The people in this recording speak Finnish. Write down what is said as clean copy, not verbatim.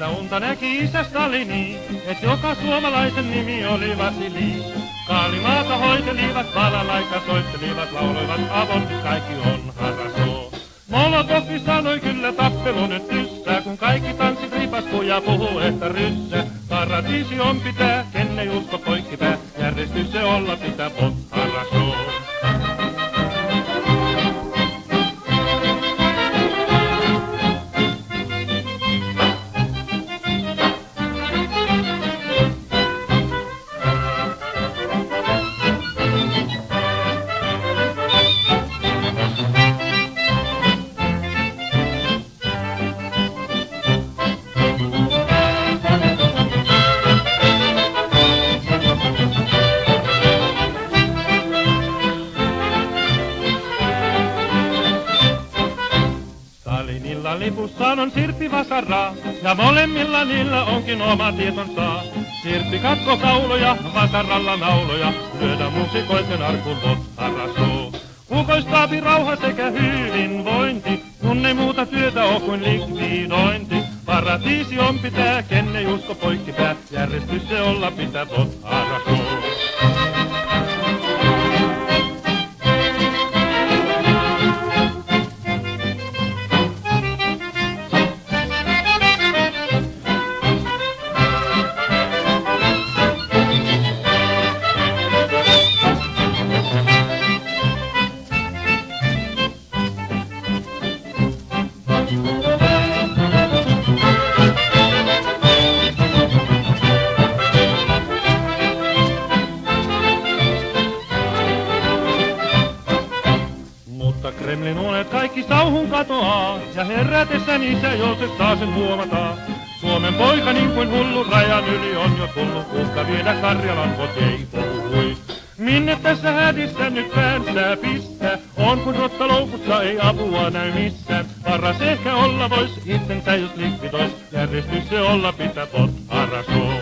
Yöstä unta näki isä Stalini, et joka suomalaisen nimi oli Vasili. Kaalimaata hoitelivat, balalaika soittelivat, lauloivat abortit, kaikki on harrasoo. Molotovi sanoi kyllä tappelu nyt tyssää, kun kaikki tanssit ripastuu ja puhuu että ryssä. Paratiisi on pitää, ken ei usko poikkipää, järjestys se olla pitää pot harrasoo. Lipussaan on Sirppi Vasaraa, ja molemmilla niillä onkin oma tietonsa. Sirppi katko kauloja, Vasaralla nauloja, lyödä musikoiden arkun vot harrasoo. Kukoistaapi rauha sekä hyvinvointi, kun ei muuta työtä oo kuin likvidointi. Paratiisi on pitää, ken ei usko poikkipää, järjestys se olla pitää vot harrasoo. Kremlin unet kaikki sauhun katoaa, ja herätessään isä Joosef saa sen huomataan. Suomen poika niin kuin hullu rajan yli on jo tullut, uhka viedä Karjalan kotei puhui. Minne tässä hädissä nyt päänsää pistää, on kun rottaloukussa ei apua näy missään. Paras ehkä olla vois itsensä jos likvidois, järjestys se olla pitää pot harrasoo.